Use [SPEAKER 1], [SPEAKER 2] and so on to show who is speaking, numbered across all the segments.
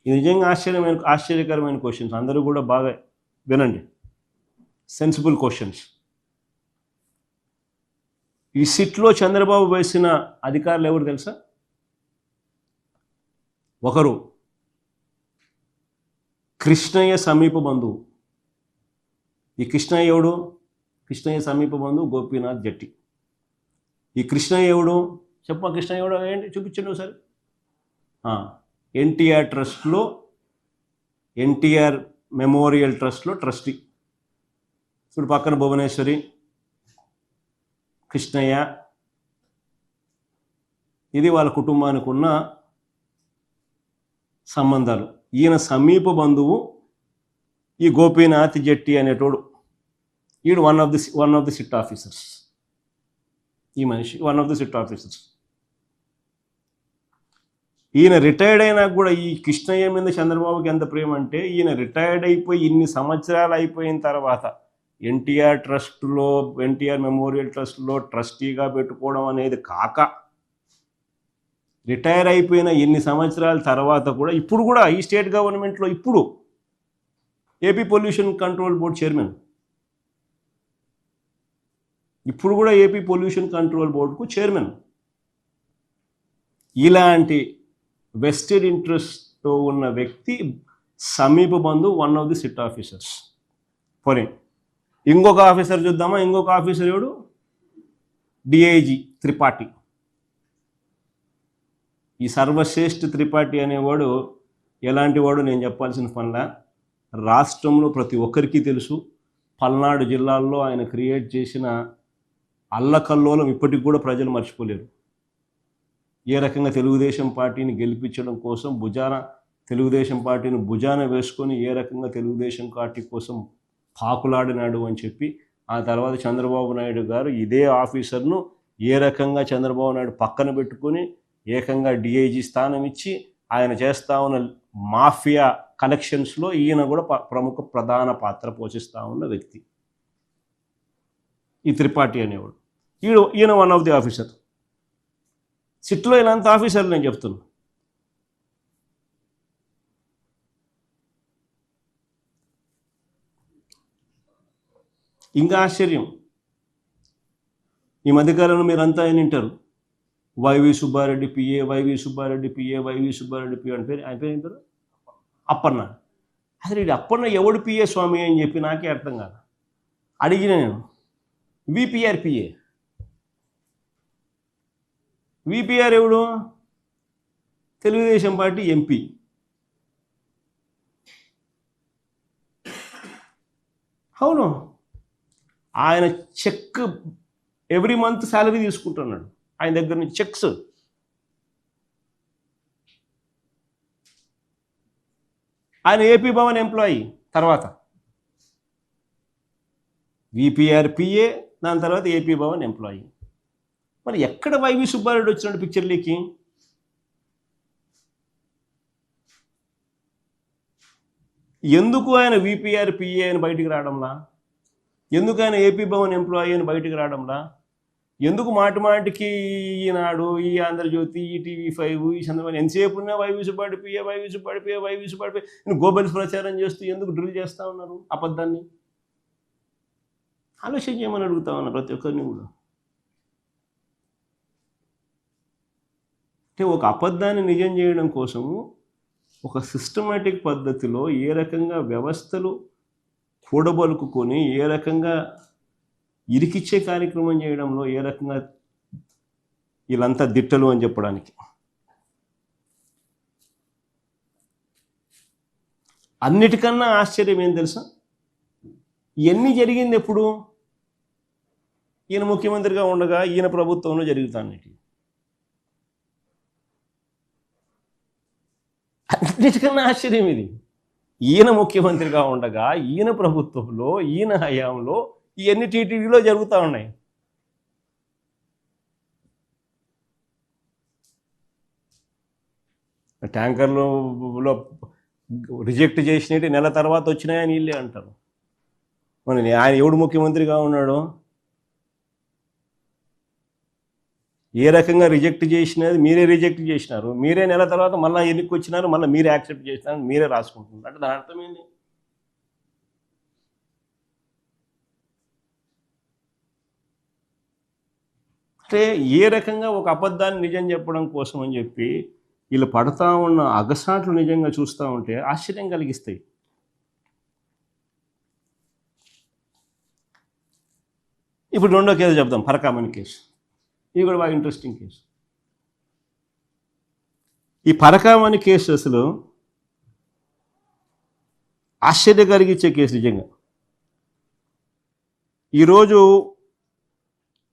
[SPEAKER 1] ఇది నిజంగా ఆశ్చర్యకరమైన క్వశ్చన్స్. అందరూ కూడా బాగా వినండి. Sensible questions. ఈ సిట్లో చంద్రబాబు వేసిన అధికారులు ఎవరు తెలుసా? ఒకరు కృష్ణయ్య సమీప బంధువు. ఈ కృష్ణయ్య ఎవడు? కృష్ణయ్య సమీప బంధువు గోపీనాథ్ జట్టి. ఈ కృష్ణయ్య ఎవడు? చెప్పమా, కృష్ణయ్య ఎవడు ఏంటి చూపించండి ఒకసారి. ఎన్టీఆర్ ట్రస్ట్లో, ఎన్టీఆర్ మెమోరియల్ ట్రస్ట్లో ట్రస్టీ. ఇప్పుడు పక్కన భువనేశ్వరి, కృష్ణయ్య. ఇది వాళ్ళ కుటుంబానికి ఉన్న సంబంధాలు. ఈయన సమీప బంధువు ఈ గోపీనాథ్ జట్టి అనేటోడు. ఈడు one of the SIT officers. ఈ మనిషి one of the SIT officers. ఈయన రిటైర్డ్ అయినా కూడా ఈ కృష్ణయ్య మీద చంద్రబాబుకి ఎంత ప్రేమ అంటే, ఈయన రిటైర్డ్ అయిపోయి ఇన్ని సంవత్సరాలు అయిపోయిన తర్వాత ఎన్టీఆర్ ట్రస్ట్లో, ఎన్టీఆర్ మెమోరియల్ ట్రస్ట్లో ట్రస్టీగా పెట్టుకోవడం అనేది కాక, రిటైర్ అయిపోయిన ఎన్ని సంవత్సరాల తర్వాత కూడా ఇప్పుడు కూడా ఈ స్టేట్ గవర్నమెంట్లో ఇప్పుడు AP pollution control board chairman. ఇప్పుడు కూడా ఏపీ పొల్యూషన్ కంట్రోల్ బోర్డుకు చైర్మన్. ఇలాంటి వెస్టెడ్ ఇంట్రెస్ట్తో ఉన్న వ్యక్తి సమీప బంధువు, one of the SIT officers. పోనీ ఇంకొక ఆఫీసర్ చూద్దామా. ఇంకొక ఆఫీసర్ ఎవడు? డిఐజీ త్రిపాఠి. ఈ సర్వశ్రేష్ఠ త్రిపాఠి అనేవాడు ఎలాంటి వాడు నేను చెప్పాల్సిన పనిలా. రాష్ట్రంలో ప్రతి ఒక్కరికి తెలుసు. పల్నాడు జిల్లాల్లో ఆయన క్రియేట్ చేసిన అల్లకల్లోలం ఇప్పటికి కూడా ప్రజలు మర్చిపోలేరు. ఏ రకంగా తెలుగుదేశం పార్టీని గెలిపించడం కోసం తెలుగుదేశం పార్టీని భుజాన వేసుకొని ఏ రకంగా తెలుగుదేశం పార్టీ కోసం పాకులాడినాడు అని చెప్పి, ఆ తర్వాత చంద్రబాబు నాయుడు గారు ఇదే ఆఫీసర్ను ఏ రకంగా చంద్రబాబు నాయుడు పక్కన పెట్టుకొని ఏకంగా డిఐజీ స్థానం ఇచ్చి ఆయన చేస్తూ ఉన్న మాఫియా కలెక్షన్స్లో ఈయన కూడా ప్రధాన పాత్ర పోషిస్తూ ఉన్న వ్యక్తి ఈ త్రిపాఠి అనేవాడు. ఈయన వన్ ఆఫ్ ది ఆఫీసర్. సిట్లో ఇలాంటి ఆఫీసర్లు నేను చెప్తున్నా. ఇంకా ఆశ్చర్యం, ఈ మధ్యకాలంలో మీరంతా ఆయన వింటారు, YV Subba Reddy PA, YV Subba Reddy PA, YV Subba Reddy PA అని పేరు. ఆయన పేరు ఏం పేరు? అప్పన్న. అసలు ఇది అప్పన్న ఎవడు పిఏ స్వామి అని చెప్పి నాకే అర్థం కాదు. అడిగిన నేను విపిఆర్ పిఏ. విపిఆర్ ఎవడు? Telugu Desam party MP. అవును, ఆయన చెక్ ఎవ్రీ మంత్ శాలరీ తీసుకుంటున్నాడు ఆయన దగ్గర నుంచి, చెక్స్. ఆయన ఏపీ భవన్ ఎంప్లాయీ, తర్వాత విపిఆర్ పిఏ, దాని తర్వాత ఏపీ భవన్ ఎంప్లాయీ. మరి ఎక్కడ వైవి సుబ్బారెడ్డి వచ్చినట్టు పిక్చర్లీకి? ఎందుకు ఆయన విపిఆర్ పిఏ అని బయటికి రావడంలా? ఎందుకు ఆయన ఏపీ భవన్ ఎంప్లాయీ అని బయటికి రావడంలా? ఎందుకు మాటికి ఈనాడు, ఈ ఆంధ్రజ్యోతి, ఈ TV5, ఈ చంద్రబాబు ఎంతసేపు ఉన్నా YV Subba Reddy PA, YV Subba Reddy PA, YV Subba Reddy PA Goebbels ప్రచారం చేస్తూ ఎందుకు డ్రిల్ చేస్తూ ఉన్నారు అబద్ధాన్ని? ఆలోచన చేయమని అడుగుతా ఉన్నా ప్రతి ఒక్కరిని కూడా. అంటే ఒక అబద్ధాన్ని నిజం చేయడం కోసము ఒక సిస్టమేటిక్ పద్ధతిలో ఏ రకంగా వ్యవస్థలు కూడబలుకుని ఏ రకంగా ఇరికిచ్చే కార్యక్రమం చేయడంలో ఏ రకంగా వీళ్ళంతా దిట్టలు అని చెప్పడానికి. అన్నిటికన్నా ఆశ్చర్యం ఏం తెలుసా? ఇవన్నీ జరిగింది ఎప్పుడు? ఈయన ముఖ్యమంత్రిగా ఉండగా, ఈయన ప్రభుత్వంలో జరుగుతాయి. అన్నిటికన్నా ఆశ్చర్యం ఇది. ఈయన ముఖ్యమంత్రిగా ఉండగా, ఈయన ప్రభుత్వంలో, ఈయన హయాంలో ఇవన్నీ టీటీడీలో జరుగుతూ ఉన్నాయి. ట్యాంకర్లో రిజెక్ట్ చేసినట్టు నెల తర్వాత వచ్చినాయని వీళ్ళే అంటారు. మరి ఆయన ఎవడు ముఖ్యమంత్రిగా ఉన్నాడో, ఏ రకంగా రిజెక్ట్ చేసినది మీరే రిజెక్ట్ చేసినారు, మీరే నెల తర్వాత మళ్ళీ ఎన్నిక వచ్చినారు, మళ్ళీ మీరే యాక్సెప్ట్ చేసినారు, మీరే రాసుకుంటున్నారు. అంటే దాని అర్థం ఏంటి? అంటే ఏ రకంగా ఒక అబద్ధాన్ని నిజం చెప్పడం కోసం అని చెప్పి వీళ్ళు పడతా ఉన్న అగసాట్లు నిజంగా చూస్తూ ఉంటే ఆశ్చర్యం కలిగిస్తాయి. ఇప్పుడు రెండో కేసు చెప్దాం, పరకామణి కేసు. ఇది కూడా బాగా ఇంట్రెస్టింగ్ కేసు. ఈ పరకామణి కేసు అసలు ఆశ్చర్యం కలిగించే కేసు నిజంగా. ఈరోజు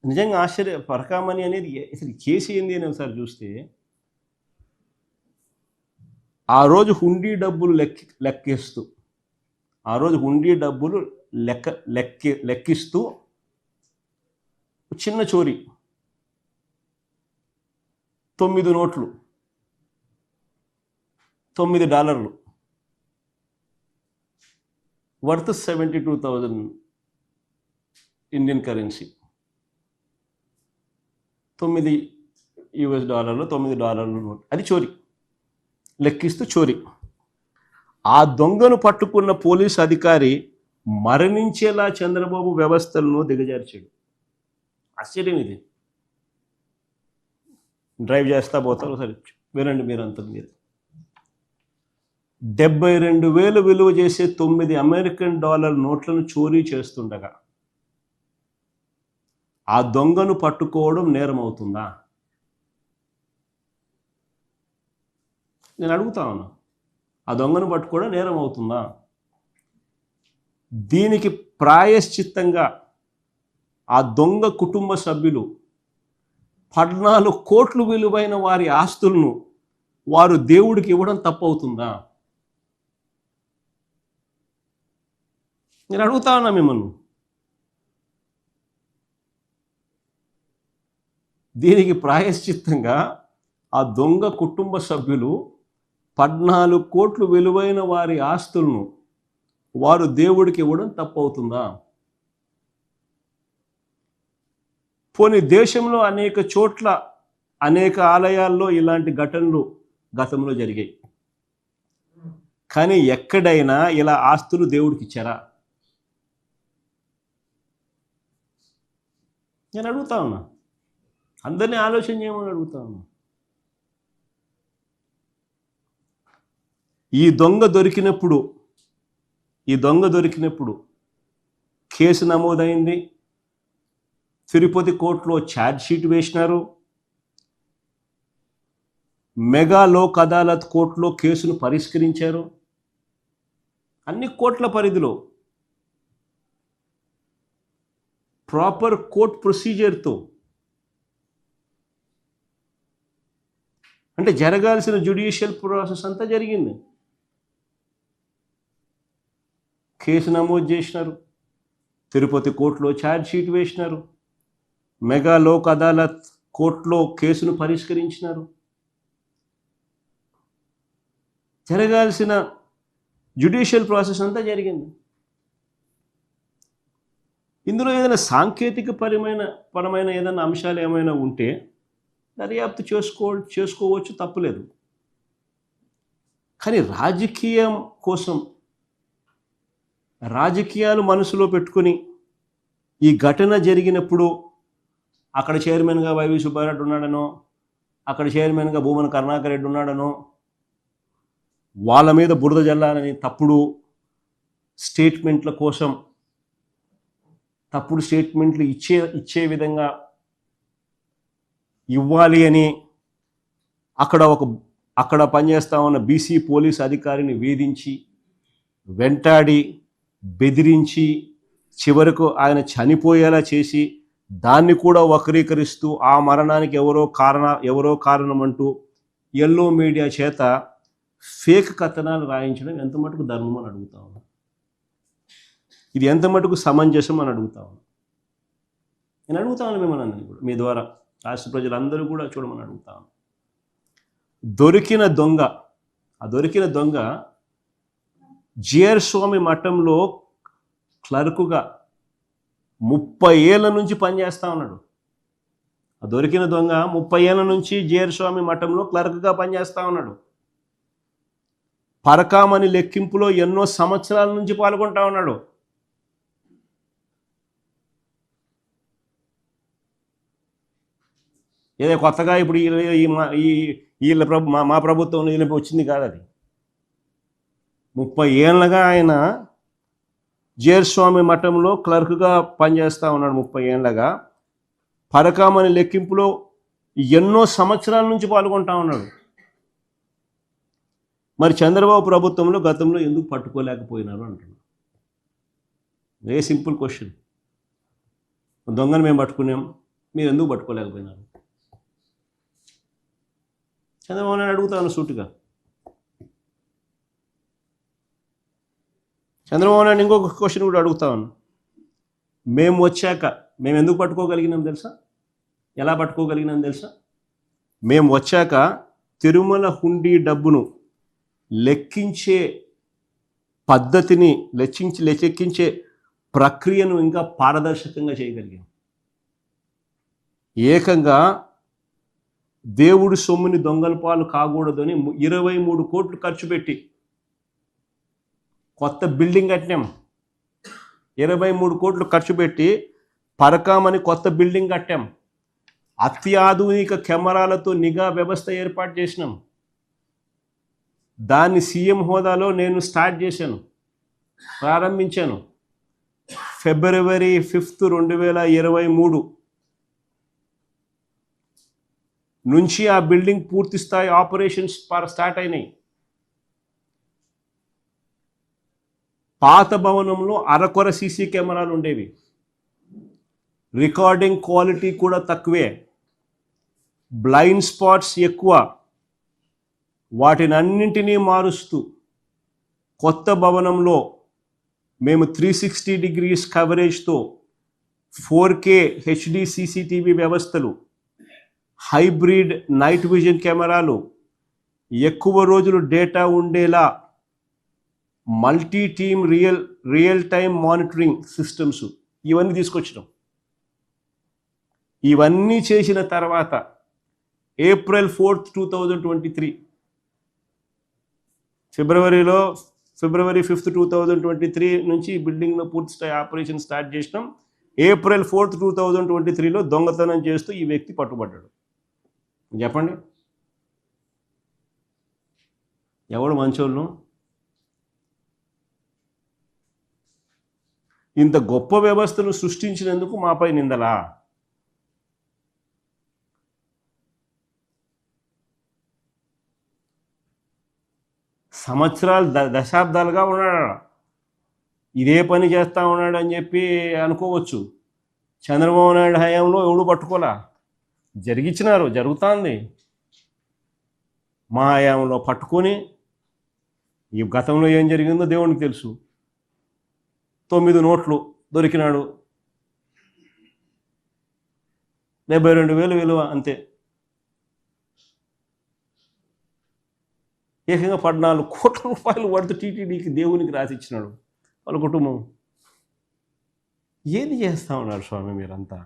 [SPEAKER 1] నిజంగా పరకామణి అనేది అసలు కేసు ఏంది అని ఒకసారి చూస్తే, ఆ రోజు హుండీ డబ్బులు లెక్కిస్తూ లెక్కిస్తూ చిన్న చోరీ, 9 నోట్లు, $9 వర్త్ 72,000 ఇండియన్ కరెన్సీ, $9 నోట్. అది చోరీ, లెక్కిస్తూ చోరీ. ఆ దొంగను పట్టుకున్న పోలీసు అధికారి మరణించేలా చంద్రబాబు వ్యవస్థలను దిగజార్చాడు. ఆశ్చర్యం ఇది. డ్రైవ్ చేస్తా పోతారు, సరే వినండి మీరు అంతా. మీరు $72,000 విలువ చేసే $9 నోట్లను చోరీ చేస్తుండగా ఆ దొంగను పట్టుకోవడం నేరం అవుతుందా? నేను అడుగుతా ఉన్నా, ఆ దొంగను పట్టుకోవడం నేరం అవుతుందా? దీనికి ప్రాయశ్చిత్తంగా ఆ దొంగ కుటుంబ సభ్యులు 14 కోట్లు విలువైన వారి ఆస్తులను వారు దేవుడికి ఇవ్వడం తప్పవుతుందా? నేను అడుగుతా ఉన్నా మిమ్మల్ని. దీనికి ప్రాయశ్చిత్తంగా ఆ దొంగ కుటుంబ సభ్యులు 14 కోట్లు విలువైన వారి ఆస్తులను వారు దేవుడికి ఇవ్వడం తప్పవుతుందా? పోనీ దేశంలో అనేక చోట్ల అనేక ఆలయాల్లో ఇలాంటి ఘటనలు గతంలో జరిగాయి, కానీ ఎక్కడైనా ఇలా ఆస్తులు దేవుడికి ఇచ్చారా? నేను అడుగుతా ఉన్నా, అందరినీ ఆలోచన చేయమని అడుగుతా ఉన్నా. ఈ దొంగ దొరికినప్పుడు కేసు నమోదైంది, తిరుపతి కోర్టులో ఛార్జ్ షీట్ వేసినారు, మెగా లోక్ అదాలత్ కోర్టులో కేసును పరిష్కరించారు. అన్ని కోర్టుల పరిధిలో ప్రాపర్ కోర్ట్ ప్రొసీజర్తో, అంటే జరగాల్సిన జ్యుడిషియల్ ప్రాసెస్ అంతా జరిగింది. కేసు నమోదు చేసినారు, తిరుపతి కోర్టులో ఛార్జ్ షీట్ వేసినారు, మెగా లోక్ అదాలత్ కోర్టులో కేసును పరిష్కరించినారు. జరగాల్సిన జ్యుడిషియల్ ప్రాసెస్ అంతా జరిగింది. ఇందులో ఏదైనా సాంకేతిక పరమైన ఏదైనా అంశాలు ఏమైనా ఉంటే దర్యాప్తు చేసుకోవచ్చు, తప్పులేదు. కానీ రాజకీయం కోసం, రాజకీయాలు మనసులో పెట్టుకొని ఈ ఘటన జరిగినప్పుడు అక్కడ చైర్మన్గా వైవి సుబ్బారెడ్డి ఉన్నాడనో, అక్కడ చైర్మన్గా భూమన కరుణాకర్ రెడ్డి ఉన్నాడనో, వాళ్ళ మీద బురద జల్లాలని తప్పుడు స్టేట్మెంట్ల కోసం, తప్పుడు స్టేట్మెంట్లు ఇచ్చే విధంగా ఇవ్వాలి అని అక్కడ పనిచేస్తా ఉన్న బీసీ పోలీస్ అధికారిని వేధించి, వెంటాడి, బెదిరించి, చివరకు ఆయన చనిపోయేలా చేసి, దాన్ని కూడా వక్రీకరిస్తూ ఆ మరణానికి ఎవరో కారణం అంటూ ఎల్లో మీడియా చేత ఫేక్ కథనాలు రాయించడం ఎంత మటుకు ధర్మం అని అడుగుతా ఉన్నా. ఇది ఎంత మటుకు సమంజసం అని అడుగుతా ఉన్నా. నేను అడుగుతా ఉన్నా మిమ్మల్ని అందరినీ కూడా, మీ ద్వారా రాష్ట్ర ప్రజలందరూ కూడా చూడమని అడుగుతా ఉన్నా. దొరికిన దొంగ జిఆర్ స్వామి మఠంలో క్లర్కుగా 30 ఏళ్ళ నుంచి పనిచేస్తూ ఉన్నాడు. ఆ దొరికిన దొంగ 30 ఏళ్ళ నుంచి జీయర్ మఠంలో క్లర్క్గా పనిచేస్తూ ఉన్నాడు. పరకామణి లెక్కింపులో ఎన్నో సంవత్సరాల నుంచి పాల్గొంటా ఉన్నాడు. ఏదో కొత్తగా ఇప్పుడు వీళ్ళ మా ప్రభుత్వం వచ్చింది కాదు అది. 30 ఏళ్ళగా ఆయన జీయర్ మఠంలో క్లర్క్గా పనిచేస్తూ ఉన్నాడు. 30 ఏళ్ళగా పరకామణి లెక్కింపులో ఎన్నో సంవత్సరాల నుంచి పాల్గొంటా ఉన్నాడు. మరి చంద్రబాబు ప్రభుత్వంలో గతంలో ఎందుకు పట్టుకోలేకపోయినారు అంటున్నాడు. Very simple question. దొంగను మేము పట్టుకున్నాం, మీరు ఎందుకు పట్టుకోలేకపోయినారు? చంద్రబాబు నాయుడు అడుగుతాను సూటిగా. చంద్రబాబు నాయుడు ఇంకొక క్వశ్చన్ కూడా అడుగుతాను. మేము వచ్చాక మేము ఎందుకు పట్టుకోగలిగినాం తెలుసా? ఎలా పట్టుకోగలిగినాం తెలుసా? మేము వచ్చాక తిరుమల హుండీ డబ్బును లెక్కించే పద్ధతిని లెక్కించే ప్రక్రియను ఇంకా పారదర్శకంగా చేయగలిగాం. ఏకంగా దేవుడి సొమ్ముని దొంగల పాలు కాకూడదని 23 కోట్లు ఖర్చు పెట్టి కొత్త బిల్డింగ్ కట్టినాం. 23 కోట్లు ఖర్చు పెట్టి పరకామని కొత్త బిల్డింగ్ కట్టాం. అత్యాధునిక కెమెరాలతో నిఘా వ్యవస్థ ఏర్పాటు చేసినాం. దాన్ని సీఎం హోదాలో నేను స్టార్ట్ చేశాను, ప్రారంభించాను. ఫిబ్రవరి 5, 2023 నుంచి ఆ బిల్డింగ్ పూర్తి స్థాయి ఆపరేషన్స్ స్టార్ట్ అయినాయి. పాత భవనంలో అరకొర సీసీ కెమెరాలు ఉండేవి. రికార్డింగ్ క్వాలిటీ కూడా తక్కువే, బ్లైండ్ స్పాట్స్ ఎక్కువ. వాటిని అన్నింటినీ మారుస్తూ కొత్త భవనంలో మేము 360 degrees కవరేజ్తో 4K HD CCTV వ్యవస్థలు, హైబ్రిడ్ నైట్ విజన్ కెమెరాలు, ఎక్కువ రోజులు డేటా ఉండేలా multi team real time monitoring systems ఇవన్నీ తీసుకొచ్చినాం. ఇవన్నీ చేసిన తర్వాత April 4, 2023 ఫిబ్రవరి 5, 2023 నుంచి బిల్డింగ్లో పూర్తి స్థాయి ఆపరేషన్ స్టార్ట్ చేసినాం. April 4, 2023లో దొంగతనం చేస్తూ ఈ వ్యక్తి పట్టుబడ్డాడు. చెప్పండి, ఎవడు మంచోళ్ళు? ఇంత గొప్ప వ్యవస్థను సృష్టించినందుకు మాపై నిందలా? సంవత్సరాలు దశాబ్దాలుగా ఉన్నాడు, ఇదే పని చేస్తూ ఉన్నాడు అని చెప్పి అనుకోవచ్చు. చంద్రబాబు నాయుడు హయాంలో ఎవడు పట్టుకోలా, జరుగుతుంది. మా హయాంలో పట్టుకొని ఈ గతంలో ఏం జరిగిందో దేవునికి తెలుసు. 9 నోట్లు దొరికినాడు, 72,000 విలువ అంతే. ఏకంగా 14 కోట్ల రూపాయలు వర్త్ టీటీడీకి దేవునికి రాసిచ్చినాడు వాళ్ళ కుటుంబం. ఏది చేస్తూ ఉన్నారు స్వామి మీరంతా?